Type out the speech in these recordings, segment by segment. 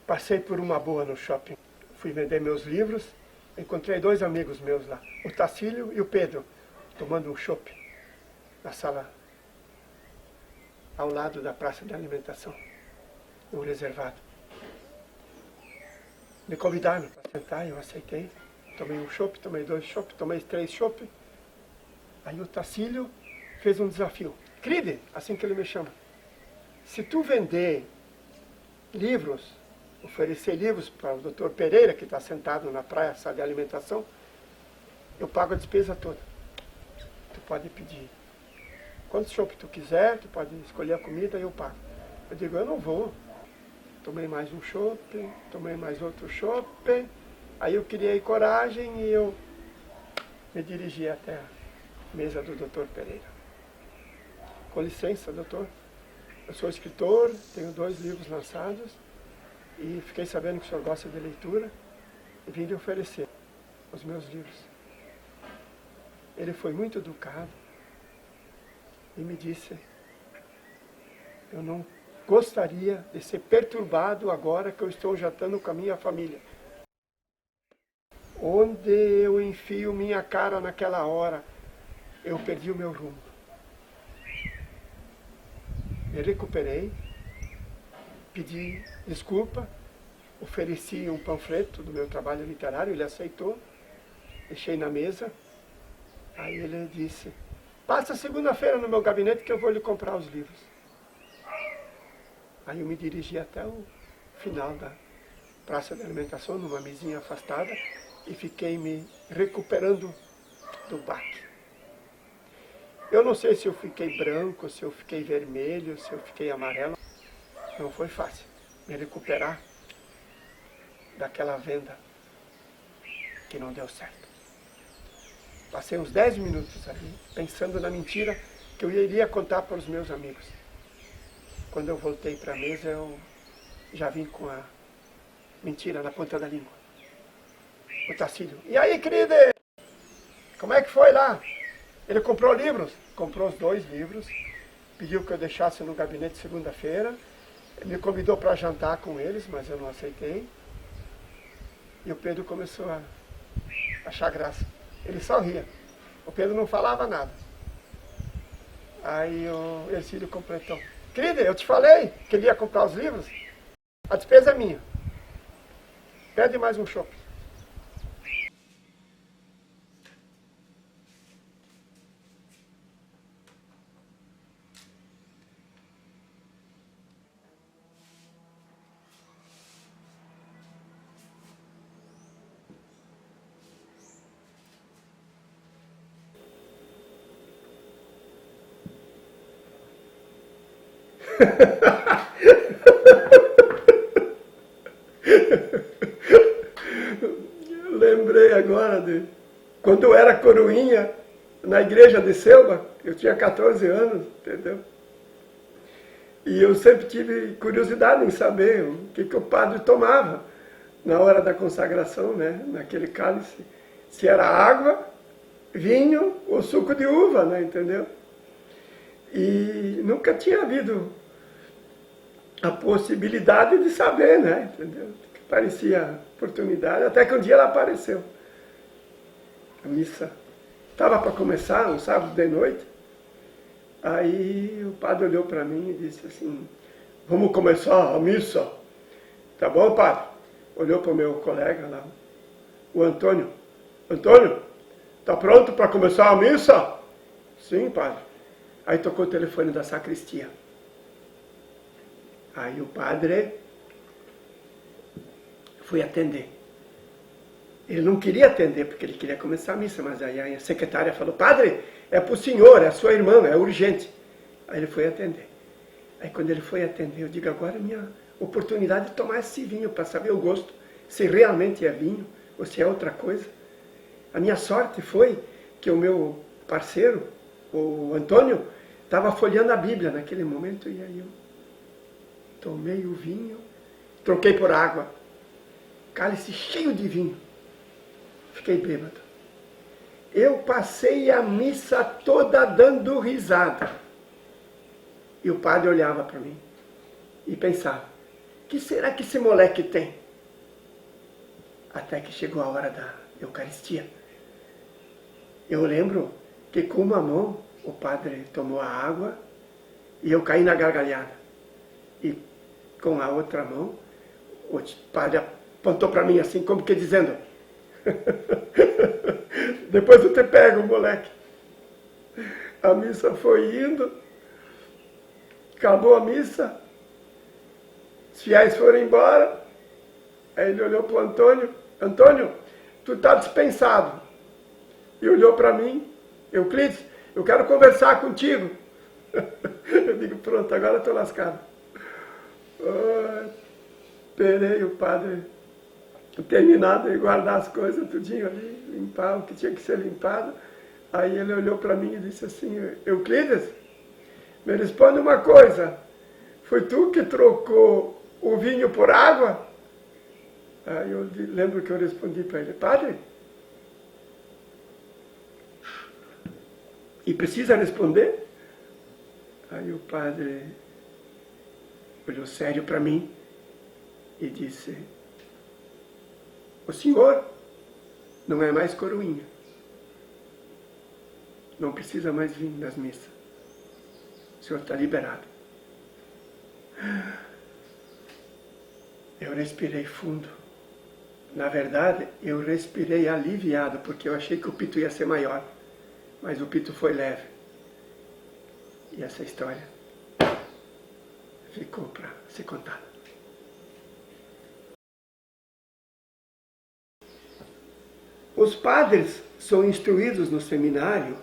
Passei por uma boa no shopping. Fui vender meus livros, encontrei dois amigos meus lá, o Tacílio e o Pedro, tomando um chopp na sala ao lado da praça de alimentação, no reservado. Me convidaram para sentar, eu aceitei. Tomei um chopp, tomei dois chopp, tomei três chopp. Aí o Tacílio fez um desafio. Cride, assim que ele me chama. Se tu vender livros, oferecer livros para o Dr. Pereira, que está sentado na praia, sala de alimentação, eu pago a despesa toda. Tu pode pedir quantos chopp tu quiser, tu pode escolher a comida e eu pago. Eu digo, eu não vou. Tomei mais um chopp, tomei mais outro chopp. Aí eu criei coragem e eu me dirigi até a mesa do Dr. Pereira. Com licença, doutor. Eu sou escritor, tenho 2 livros lançados e fiquei sabendo que o senhor gosta de leitura e vim lhe oferecer os meus livros. Ele foi muito educado e me disse, eu não gostaria de ser perturbado agora que eu estou jantando com a minha família. Onde eu enfio minha cara naquela hora, eu perdi o meu rumo. Me recuperei, pedi desculpa, ofereci um panfleto do meu trabalho literário, ele aceitou, deixei na mesa. Aí ele disse, passa segunda-feira no meu gabinete que eu vou lhe comprar os livros. Aí eu me dirigi até o final da praça de alimentação, numa mesinha afastada, e fiquei me recuperando do baque. Eu não sei se eu fiquei branco, se eu fiquei vermelho, se eu fiquei amarelo. Não foi fácil me recuperar daquela venda que não deu certo. Passei uns 10 minutos ali, pensando na mentira que eu iria contar para os meus amigos. Quando eu voltei para a mesa, eu já vim com a mentira na ponta da língua. O Tacílio, e aí, querido, como é que foi lá? Ele comprou livros? Comprou os 2 livros, pediu que eu deixasse no gabinete segunda-feira, me convidou para jantar com eles, mas eu não aceitei. E o Pedro começou a achar graça. Ele só ria. O Pedro não falava nada. Aí o Ercílio completou. Querida, eu te falei que ele ia comprar os livros? A despesa é minha. Pede mais um chopp. Lembrei agora de quando eu era coroinha na igreja de Selva, eu tinha 14 anos, entendeu? E eu sempre tive curiosidade em saber o que o padre tomava na hora da consagração, né? Naquele cálice, se era água, vinho ou suco de uva, né? Entendeu? E nunca tinha havido a possibilidade de saber, né? Entendeu? Parecia oportunidade, até que um dia ela apareceu. A missa estava para começar, um sábado de noite. Aí o padre olhou para mim e disse assim, vamos começar a missa. Tá bom, padre? Olhou para o meu colega lá, o Antônio. Antônio, tá pronto para começar a missa? Sim, padre. Aí tocou o telefone da sacristia. Aí o padre foi atender. Ele não queria atender porque ele queria começar a missa, mas aí a secretária falou, padre, é para o senhor, é a sua irmã, é urgente. Aí ele foi atender. Aí quando ele foi atender, eu digo, agora é minha oportunidade de tomar esse vinho para saber o gosto, se realmente é vinho ou se é outra coisa. A minha sorte foi que o meu parceiro, o Antônio, estava folheando a Bíblia naquele momento e aí eu tomei o vinho, troquei por água. cálice cheio de vinho. Fiquei bêbado. Eu passei a missa toda dando risada. E o padre olhava para mim e pensava, o que será que esse moleque tem? Até que chegou a hora da Eucaristia. Eu lembro que com uma mão o padre tomou a água e eu caí na gargalhada. E com a outra mão o padre apontou para mim assim, como que dizendo, depois eu te pego, moleque. A missa foi indo, acabou a missa, os fiéis foram embora, aí ele olhou para o Antônio, Antônio, tu está dispensado. E olhou para mim, Euclides, eu quero conversar contigo. Eu digo, pronto, agora estou lascado. Esperei o padre terminar de guardar as coisas, tudinho ali, limpar o que tinha que ser limpado. Aí ele olhou para mim e disse assim, Euclides, me responde uma coisa, foi tu que trocou o vinho por água? Aí eu lembro que eu respondi para ele, padre, e precisa responder? Aí o padre olhou sério para mim e disse, o senhor não é mais coroinha, não precisa mais vir nas missas, o senhor está liberado. Eu respirei fundo. Na verdade, eu respirei aliviado, porque eu achei que o pito ia ser maior. Mas o pito foi leve. E essa história ficou para ser contada. Os padres são instruídos no seminário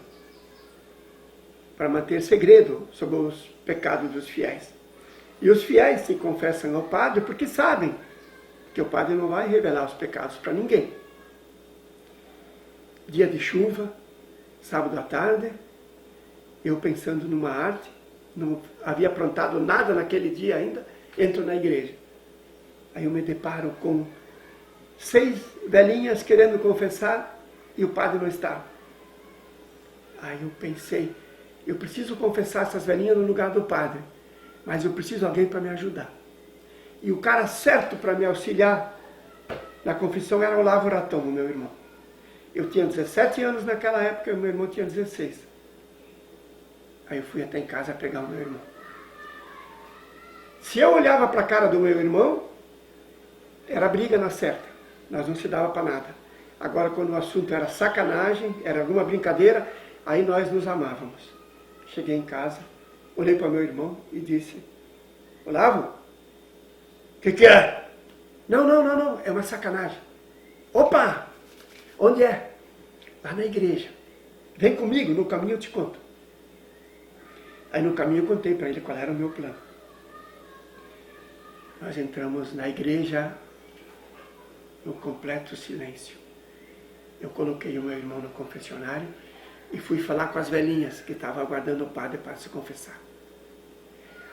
para manter segredo sobre os pecados dos fiéis. E os fiéis se confessam ao padre porque sabem que o padre não vai revelar os pecados para ninguém. Dia de chuva, sábado à tarde, eu pensando numa arte, não havia aprontado nada naquele dia ainda, entro na igreja. Aí eu me deparo com 6 velhinhas querendo confessar e o padre não estava. Aí eu pensei, eu preciso confessar essas velhinhas no lugar do padre, mas eu preciso de alguém para me ajudar. E o cara certo para me auxiliar na confissão era o Olavo Ratão, meu irmão. Eu tinha 17 anos naquela época e o meu irmão tinha 16. Aí eu fui até em casa pegar o meu irmão. Se eu olhava para a cara do meu irmão, era briga na certa. Nós não se dava para nada. Agora, quando o assunto era sacanagem, era alguma brincadeira, aí nós nos amávamos. Cheguei em casa, olhei para meu irmão e disse, Olavo, o que é? Não, é uma sacanagem. Opa! Onde é? Lá na igreja. Vem comigo, no caminho eu te conto. Aí no caminho eu contei para ele qual era o meu plano. Nós entramos na igreja no completo silêncio. Eu coloquei o meu irmão no confessionário e fui falar com as velhinhas que estavam aguardando o padre para se confessar.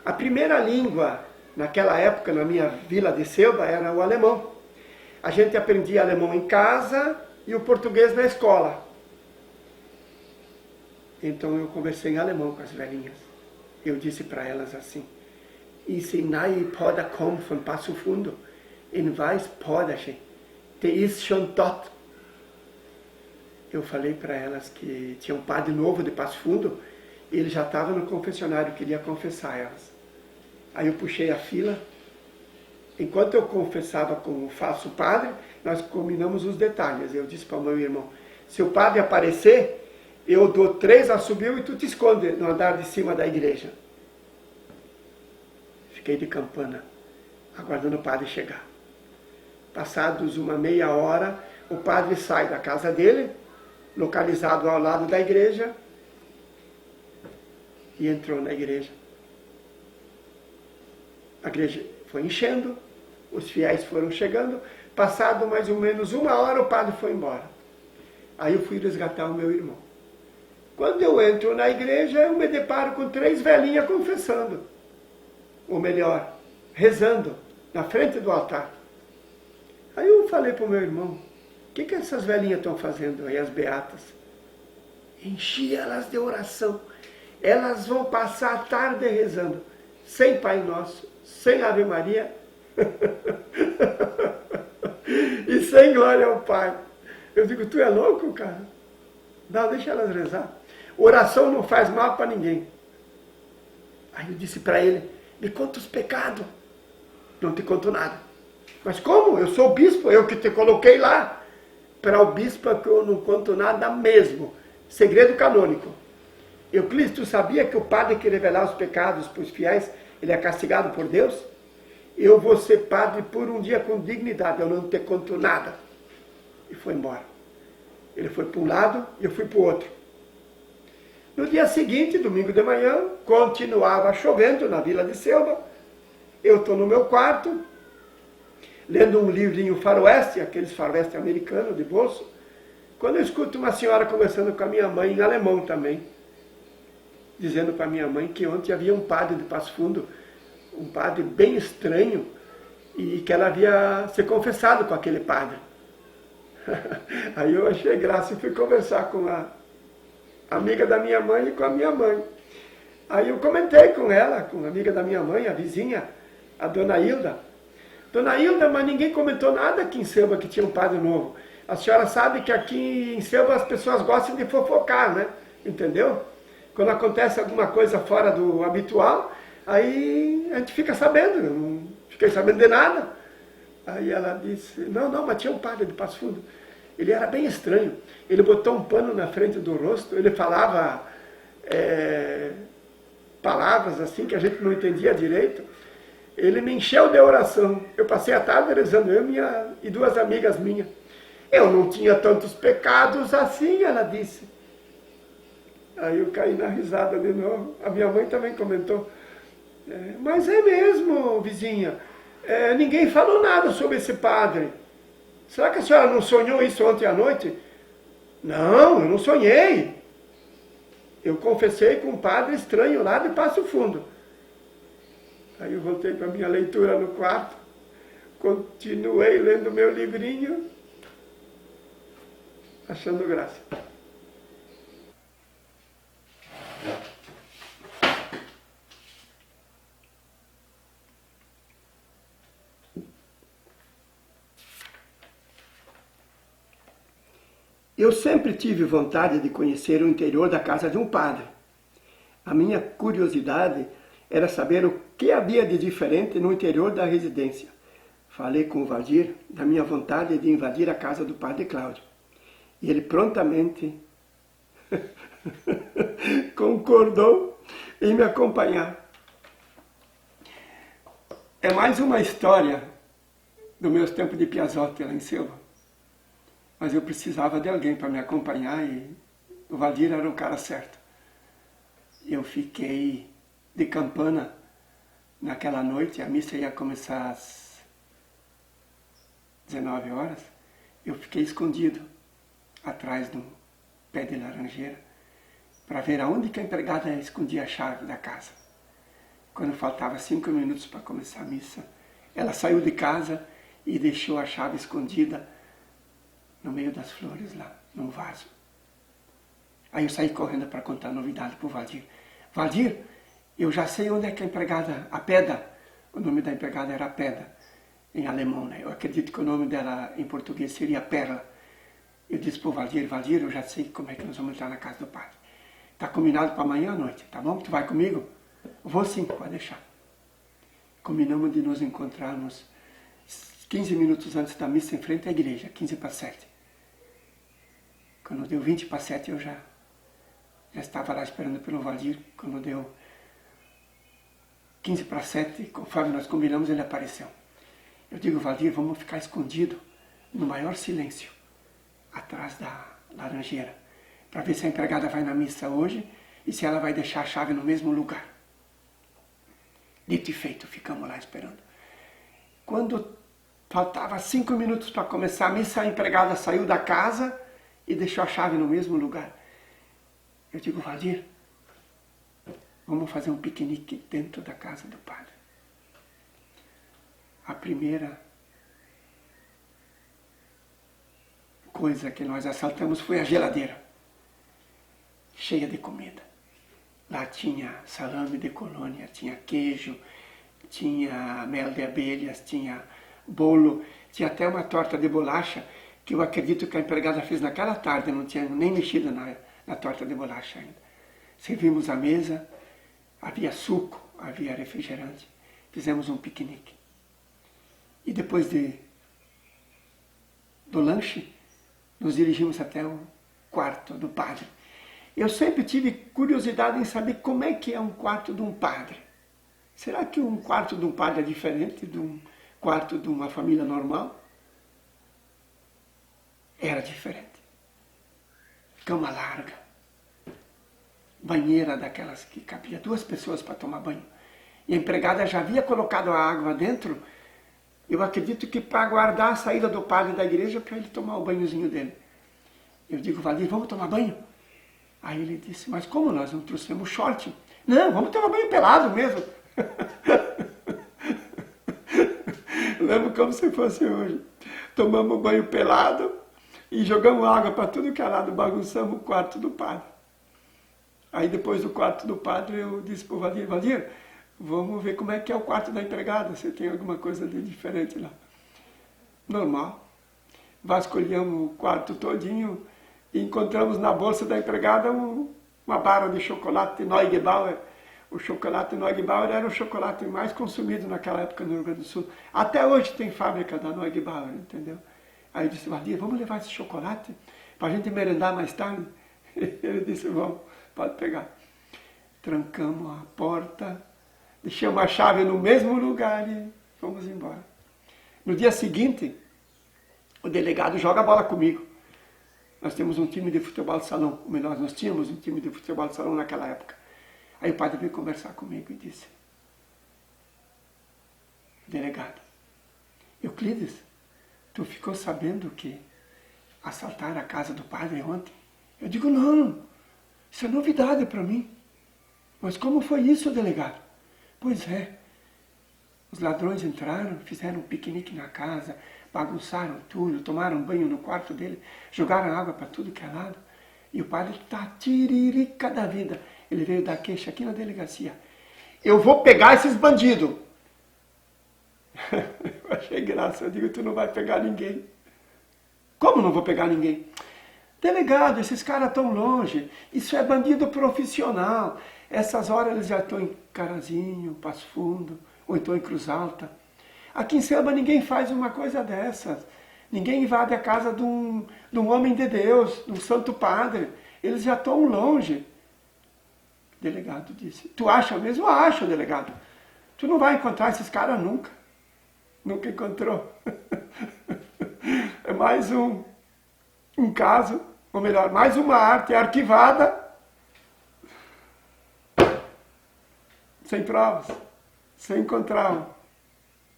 A primeira língua naquela época na minha vila de Selva era o alemão. A gente aprendia alemão em casa e o português na escola. Então eu conversei em alemão com as velhinhas. Eu disse para elas assim, Ensinai poda kom von Passo Fundo, in weiß podasche, te ist schon tot. Eu falei para elas que tinha um padre novo de Passo Fundo, e ele já estava no confessionário, queria confessar elas. Aí eu puxei a fila. Enquanto eu confessava com o falso padre, nós combinamos os detalhes. Eu disse para o meu irmão, se o padre aparecer, eu dou 3 assobios e tu te esconde no andar de cima da igreja. Fiquei de campana, aguardando o padre chegar. Passados uma meia hora, o padre sai da casa dele, localizado ao lado da igreja, e entrou na igreja. A igreja foi enchendo, os fiéis foram chegando, passado mais ou menos uma hora o padre foi embora. Aí eu fui resgatar o meu irmão. Quando eu entro na igreja, eu me deparo com 3 velhinhas confessando. Ou melhor, rezando, na frente do altar. Aí eu falei para o meu irmão, o que essas velhinhas estão fazendo aí, as beatas? Enchi elas de oração. Elas vão passar a tarde rezando, sem Pai Nosso, sem Ave Maria e sem glória ao Pai. Eu digo, tu é louco, cara? Não, deixa elas rezar. Oração não faz mal para ninguém. Aí eu disse para ele, me conta os pecados. Não te conto nada. Mas como? Eu sou o bispo, eu que te coloquei lá. Para o bispo é que eu não conto nada mesmo. Segredo canônico. Euclides, tu sabia que o padre que revelar os pecados para os fiéis, ele é castigado por Deus? Eu vou ser padre por um dia com dignidade, eu não te conto nada. E foi embora. Ele foi para um lado e eu fui para o outro. No dia seguinte, domingo de manhã, continuava chovendo na Vila de Selva. Eu estou no meu quarto, lendo um livrinho faroeste, aqueles faroeste americanos de bolso, quando eu escuto uma senhora conversando com a minha mãe, em alemão também, dizendo para minha mãe que ontem havia um padre de Passo Fundo, um padre bem estranho, e que ela havia se confessado com aquele padre. Aí eu achei graça e fui conversar com a amiga da minha mãe e com a minha mãe. Aí eu comentei com ela, com a amiga da minha mãe, a vizinha, a dona Hilda. Dona Hilda, mas ninguém comentou nada aqui em Selva que tinha um padre novo. A senhora sabe que aqui em Selva as pessoas gostam de fofocar, né? Entendeu? Quando acontece alguma coisa fora do habitual, aí a gente fica sabendo. Eu não fiquei sabendo de nada. Aí ela disse, não, mas tinha um padre de Passo Fundo. Ele era bem estranho. Ele botou um pano na frente do rosto, ele falava palavras assim que a gente não entendia direito. Ele me encheu de oração. Eu passei a tarde rezando, eu e duas amigas minhas. Eu não tinha tantos pecados assim, ela disse. Aí eu caí na risada de novo. A minha mãe também comentou. Mas é mesmo, vizinha. Ninguém falou nada sobre esse padre. Será que a senhora não sonhou isso ontem à noite? Não, eu não sonhei. Eu confessei com um padre estranho lá de Passo Fundo. Aí eu voltei para a minha leitura no quarto. Continuei lendo meu livrinho. Achando graça. Eu sempre tive vontade de conhecer o interior da casa de um padre. A minha curiosidade era saber o que havia de diferente no interior da residência. Falei com o Valdir da minha vontade de invadir a casa do padre Cláudio. E ele prontamente concordou em me acompanhar. É mais uma história dos meus tempos de Piazotti lá em Selva. Mas eu precisava de alguém para me acompanhar e o Valdir era o cara certo. Eu fiquei de campana naquela noite, a missa ia começar às 19 horas. Eu fiquei escondido atrás do pé de laranjeira para ver aonde que a empregada escondia a chave da casa. Quando faltava 5 minutos para começar a missa, ela saiu de casa e deixou a chave escondida no meio das flores lá, num vaso. Aí eu saí correndo para contar a novidade para o Valdir. Valdir, eu já sei onde é que a empregada, a Peda, o nome da empregada era Peda, em alemão, né? Eu acredito que o nome dela em português seria Perla. Eu disse para o Valdir, eu já sei como é que nós vamos entrar na casa do padre. Está combinado para amanhã à noite, tá bom? Tu vai comigo? Vou sim, pode deixar. Combinamos de nos encontrarmos 15 minutos antes da missa em frente à igreja, 15 para 7. Quando deu 20 para 7 eu já estava lá esperando pelo Valdir. Quando deu 15 para 7, conforme nós combinamos, ele apareceu. Eu digo, Valdir, vamos ficar escondido no maior silêncio, atrás da laranjeira, para ver se a empregada vai na missa hoje e se ela vai deixar a chave no mesmo lugar. Dito e feito, ficamos lá esperando. Quando faltava 5 minutos para começar a missa, a empregada saiu da casa e deixou a chave no mesmo lugar. Eu digo, Valdir, vamos fazer um piquenique dentro da casa do padre. A primeira coisa que nós assaltamos foi a geladeira, cheia de comida. Lá tinha salame de colônia, tinha queijo, tinha mel de abelhas, tinha bolo, tinha até uma torta de bolacha, que eu acredito que a empregada fez naquela tarde, não tinha nem mexido na torta de bolacha ainda. Servimos a mesa, havia suco, havia refrigerante, fizemos um piquenique. E depois do lanche, nos dirigimos até o quarto do padre. Eu sempre tive curiosidade em saber como é que é um quarto de um padre. Será que um quarto de um padre é diferente de um quarto de uma família normal? Era diferente. Cama larga. Banheira daquelas que cabia 2 pessoas para tomar banho. E a empregada já havia colocado a água dentro, eu acredito que para guardar a saída do padre da igreja para ele tomar o banhozinho dele. Eu digo, Valdir, vamos tomar banho? Aí ele disse, mas como nós não trouxemos short? Não, vamos tomar banho pelado mesmo. Lembro como se fosse hoje. Tomamos banho pelado e jogamos água para tudo que é lado, bagunçamos o quarto do padre. Aí depois do quarto do padre eu disse para o Valdir, Valdir, vamos ver como é que é o quarto da empregada, se tem alguma coisa de diferente lá. Normal. Vasculhamos o quarto todinho e encontramos na bolsa da empregada uma barra de chocolate Neugebauer. O chocolate Neugebauer era o chocolate mais consumido naquela época no Rio Grande do Sul. Até hoje tem fábrica da Neugebauer, entendeu? Aí eu disse, Valdir, vamos levar esse chocolate para a gente merendar mais tarde? Ele disse, vamos, pode pegar. Trancamos a porta, deixamos a chave no mesmo lugar e fomos embora. No dia seguinte, o delegado joga a bola comigo. Nós temos um time de futebol de salão, ou melhor, nós tínhamos um time de futebol de salão naquela época. Aí o padre veio conversar comigo e disse, delegado, Euclides, tu ficou sabendo que assaltaram a casa do padre ontem? Eu digo, não, isso é novidade para mim. Mas como foi isso, delegado? Pois é, os ladrões entraram, fizeram um piquenique na casa, bagunçaram tudo, tomaram banho no quarto dele, jogaram água para tudo que é lado. E o padre está tiririca da vida. Ele veio dar queixa aqui na delegacia. Eu vou pegar esses bandidos. Eu achei graça, eu digo, tu não vai pegar ninguém. Como não vou pegar ninguém? Delegado, esses caras estão longe, isso é bandido profissional. Essas horas eles já estão em Carazinho, Passo Fundo, ou então em Cruz Alta. Aqui em Selva ninguém faz uma coisa dessas. Ninguém invade a casa de um homem de Deus, de um santo padre. Eles já estão longe. O delegado disse, tu acha mesmo? Eu acho, delegado. Tu não vai encontrar esses caras nunca. Nunca encontrou. É mais um caso, ou melhor, mais uma arte arquivada, sem provas, sem encontrar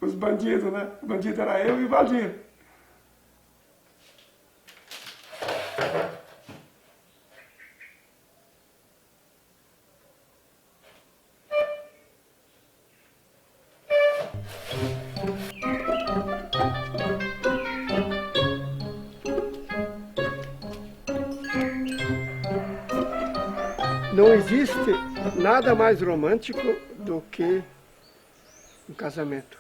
os bandidos, né? O bandido era eu e o Valdir. Não existe nada mais romântico do que um casamento.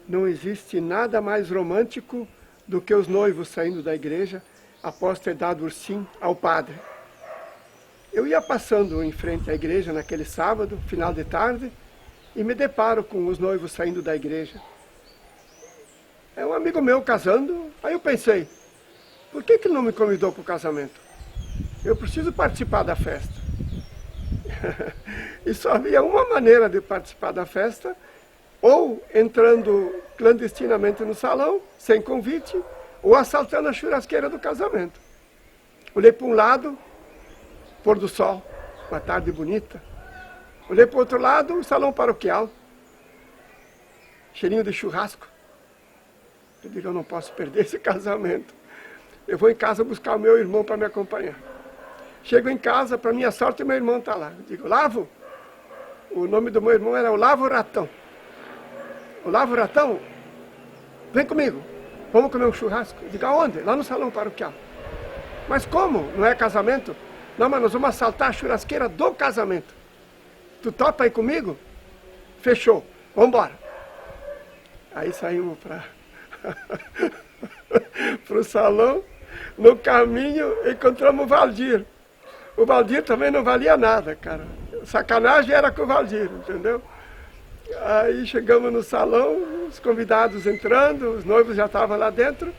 Não existe nada mais romântico do que os noivos saindo da igreja após ter dado o sim ao padre. Eu ia passando em frente à igreja naquele sábado, final de tarde, e me deparo com os noivos saindo da igreja. É um amigo meu casando, aí eu pensei, por que ele não me convidou para o casamento? Eu preciso participar da festa. E só havia uma maneira de participar da festa, ou entrando clandestinamente no salão, sem convite, ou assaltando a churrasqueira do casamento. Olhei para um lado, pôr do sol, uma tarde bonita. Olhei para o outro lado, o salão paroquial, cheirinho de churrasco. Eu digo, eu não posso perder esse casamento. Eu vou em casa buscar o meu irmão para me acompanhar. Chego em casa, para minha sorte, meu irmão está lá. Eu digo, Lavo, o nome do meu irmão era Olavo Ratão. Olavo Ratão, vem comigo. Vamos comer um churrasco? Eu digo, aonde? Lá no salão paroquial. Mas como? Não é casamento? Não, mas nós vamos assaltar a churrasqueira do casamento. Tu topa aí comigo? Fechou. Vamos embora. Aí saímos para o salão. No caminho encontramos o Valdir. O Valdir também não valia nada, cara. Sacanagem era com o Valdir, entendeu? Aí chegamos no salão, os convidados entrando, os noivos já estavam lá dentro.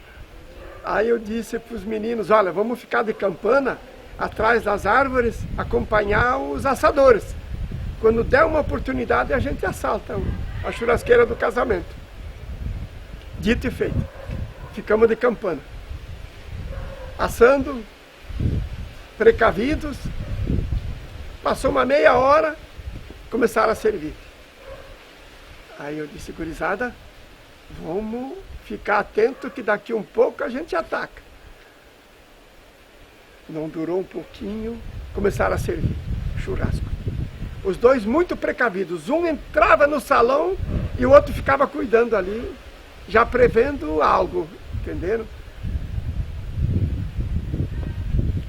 Aí eu disse para os meninos, olha, vamos ficar de campana atrás das árvores, acompanhar os assadores. Quando der uma oportunidade, a gente assalta a churrasqueira do casamento. Dito e feito. Ficamos de campana. Assando, precavidos. Passou uma meia hora, começaram a servir. Aí eu disse, gurizada, vamos ficar atento que daqui um pouco a gente ataca. Não durou um pouquinho, começaram a servir churrasco. Os dois muito precavidos, um entrava no salão e o outro ficava cuidando ali, já prevendo algo, entenderam?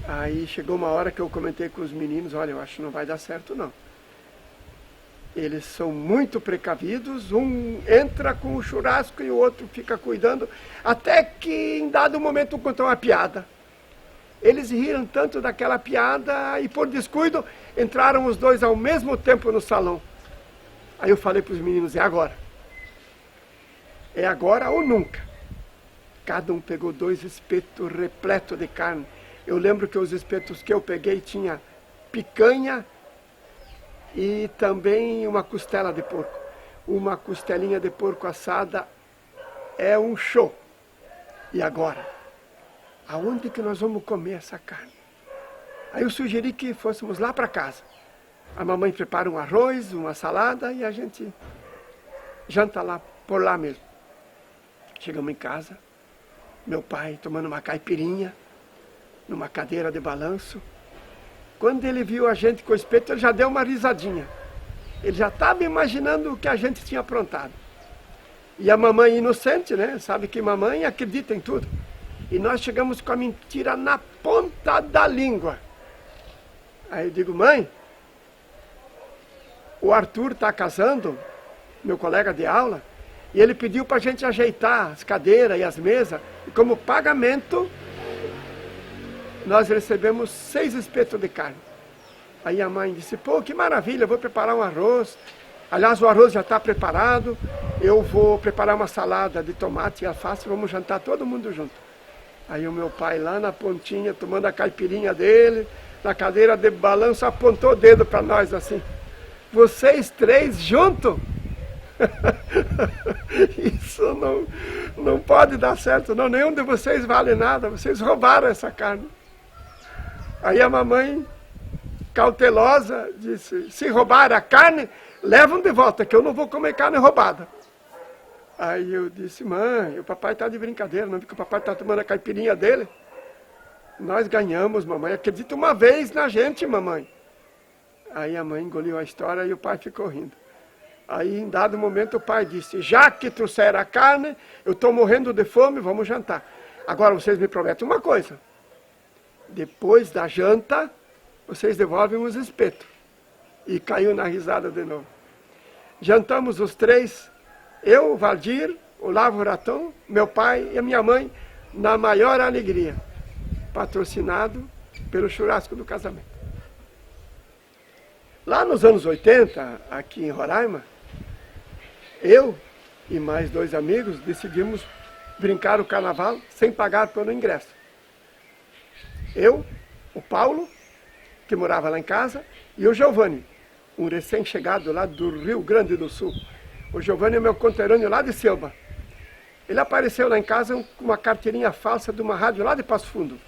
Aí chegou uma hora que eu comentei com os meninos, olha, eu acho que não vai dar certo não. Eles são muito precavidos, um entra com o churrasco e o outro fica cuidando, até que em dado momento um contou uma piada. Eles riram tanto daquela piada e por descuido entraram os dois ao mesmo tempo no salão. Aí eu falei para os meninos, é agora. É agora ou nunca. Cada um pegou 2 espetos repletos de carne. Eu lembro que os espetos que eu peguei tinha picanha e também uma costela de porco. Uma costelinha de porco assada é um show. E agora? Aonde que nós vamos comer essa carne? Aí eu sugeri que fôssemos lá para casa. A mamãe prepara um arroz, uma salada e a gente janta lá, por lá mesmo. Chegamos em casa, meu pai tomando uma caipirinha, numa cadeira de balanço. Quando ele viu a gente com o espeto, ele já deu uma risadinha. Ele já estava imaginando o que a gente tinha aprontado. E a mamãe inocente, né? Sabe que mamãe acredita em tudo. E nós chegamos com a mentira na ponta da língua. Aí eu digo, mãe, o Arthur está casando, meu colega de aula, e ele pediu para a gente ajeitar as cadeiras e as mesas, e como pagamento, nós recebemos 6 espetos de carne. Aí a mãe disse, pô, que maravilha, eu vou preparar um arroz. Aliás, o arroz já está preparado, eu vou preparar uma salada de tomate e alface, vamos jantar todo mundo junto. Aí o meu pai lá na pontinha, tomando a caipirinha dele, na cadeira de balanço, apontou o dedo para nós assim. Vocês 3 juntos? Isso não pode dar certo, não. Nenhum de vocês vale nada, vocês roubaram essa carne. Aí a mamãe, cautelosa, disse, se roubar a carne, levam de volta, que eu não vou comer carne roubada. Aí eu disse, mãe, o papai está de brincadeira, não vi que o papai está tomando a caipirinha dele? Nós ganhamos, mamãe, acredita uma vez na gente, mamãe. Aí a mãe engoliu a história e o pai ficou rindo. Aí em dado momento o pai disse, já que trouxeram a carne, eu estou morrendo de fome, vamos jantar. Agora vocês me prometem uma coisa, depois da janta, vocês devolvem os espetos. E caiu na risada de novo. Jantamos os 3, eu, o Valdir, o Lavo Ratão, meu pai e a minha mãe, na maior alegria, patrocinado pelo churrasco do casamento. Lá nos anos 80, aqui em Roraima, eu e mais 2 amigos decidimos brincar o carnaval sem pagar pelo ingresso. Eu, o Paulo, que morava lá em casa, e o Giovanni, um recém-chegado lá do Rio Grande do Sul. O Giovanni é meu conterrâneo lá de Selva. Ele apareceu lá em casa com uma carteirinha falsa de uma rádio lá de Passo Fundo.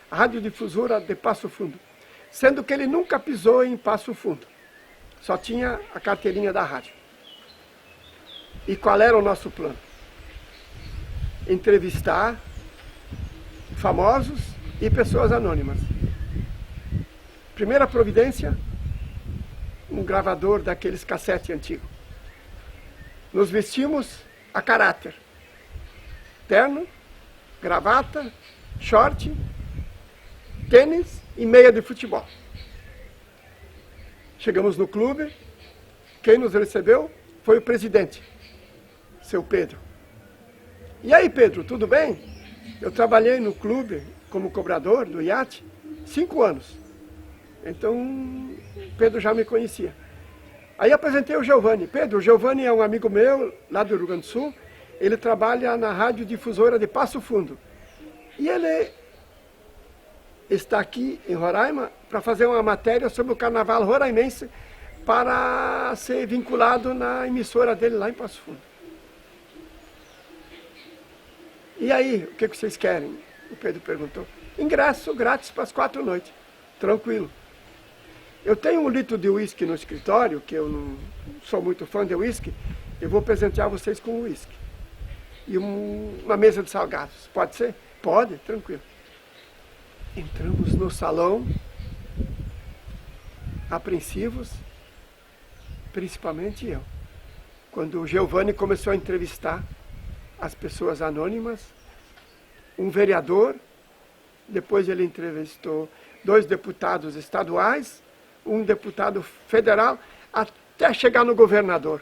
A radiodifusora de Passo Fundo. Sendo que ele nunca pisou em Passo Fundo. Só tinha a carteirinha da rádio. E qual era o nosso plano? Entrevistar famosos e pessoas anônimas. Primeira providência, um gravador daqueles cassete antigos. Nos vestimos a caráter. Terno, gravata, short, tênis e meia de futebol. Chegamos no clube, quem nos recebeu foi o presidente, seu Pedro. E aí, Pedro, tudo bem? Eu trabalhei no clube como cobrador do iate 5 anos. Então, Pedro já me conhecia. Aí apresentei o Giovanni. Pedro, o Giovanni é um amigo meu, lá do Rio Grande do Sul. Ele trabalha na radiodifusora de Passo Fundo. E ele está aqui em Roraima para fazer uma matéria sobre o carnaval roraimense para ser vinculado na emissora dele lá em Passo Fundo. E aí, o que vocês querem? O Pedro perguntou. Ingresso grátis para as 4 noites. Tranquilo. Eu tenho 1 litro de uísque no escritório, que eu não sou muito fã de uísque. Eu vou presentear vocês com uísque. E uma mesa de salgados. Pode ser? Pode, tranquilo. Entramos no salão, apreensivos, principalmente eu. Quando o Giovanni começou a entrevistar as pessoas anônimas, um vereador, depois ele entrevistou 2 deputados estaduais, um deputado federal, até chegar no governador.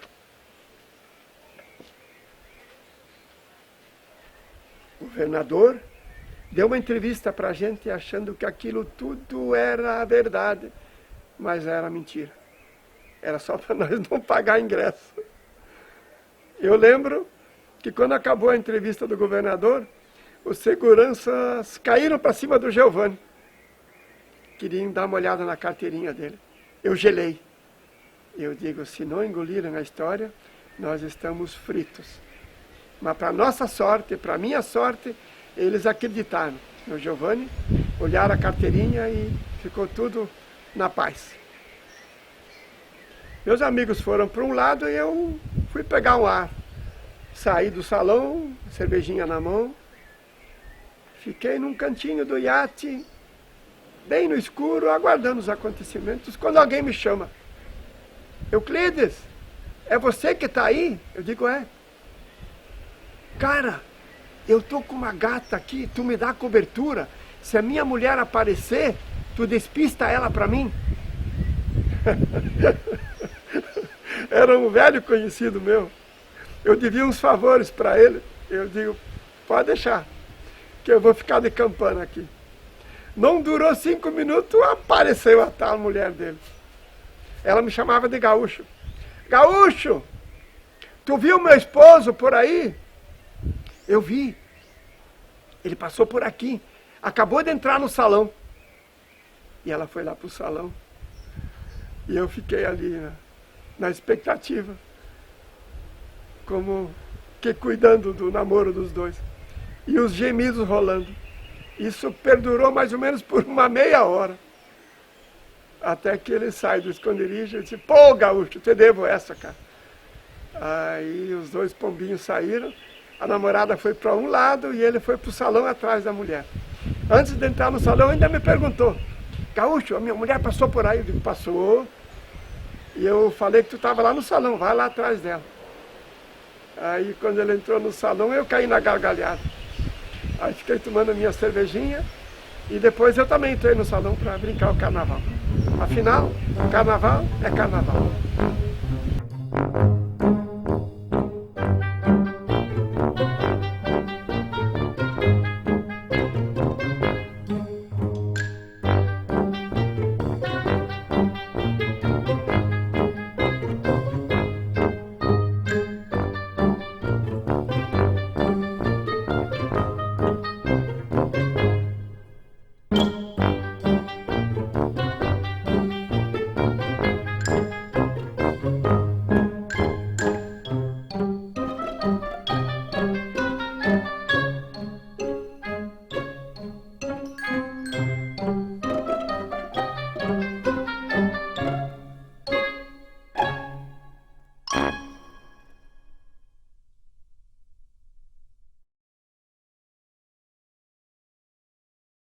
O governador deu uma entrevista para a gente achando que aquilo tudo era verdade, mas era mentira. Era só para nós não pagar ingresso. Eu lembro que quando acabou a entrevista do governador, os seguranças caíram para cima do Giovanni. Queriam dar uma olhada na carteirinha dele. Eu gelei. Eu digo, se não engoliram a história, nós estamos fritos. Mas para nossa sorte, para minha sorte, eles acreditaram no Giovanni, olharam a carteirinha e ficou tudo na paz. Meus amigos foram para um lado e eu fui pegar um ar. Saí do salão, cervejinha na mão, fiquei num cantinho do iate, bem no escuro, aguardando os acontecimentos, quando alguém me chama. Euclides, é você que está aí? Eu digo, é. Cara, eu tô com uma gata aqui, tu me dá cobertura. Se a minha mulher aparecer, tu despista ela para mim. Era um velho conhecido meu. Eu devia uns favores para ele. Eu digo, pode deixar, que eu vou ficar de campana aqui. Não durou 5 minutos, apareceu a tal mulher dele. Ela me chamava de Gaúcho. Gaúcho, tu viu meu esposo por aí? Eu vi. Ele passou por aqui. Acabou de entrar no salão. E ela foi lá para o salão. E eu fiquei ali na expectativa. Como que cuidando do namoro dos dois. E os gemidos rolando. Isso perdurou mais ou menos por uma meia hora. Até que ele sai do esconderijo e disse, pô, Gaúcho, te devo essa, cara. Aí os 2 pombinhos saíram. A namorada foi para um lado e ele foi para o salão atrás da mulher. Antes de entrar no salão, ainda me perguntou, Gaúcho, a minha mulher passou por aí? Eu digo, passou. E eu falei que tu estava lá no salão, vai lá atrás dela. Aí quando ele entrou no salão, eu caí na gargalhada. Aí fiquei tomando a minha cervejinha e depois eu também entrei no salão para brincar o carnaval. Afinal, carnaval é carnaval.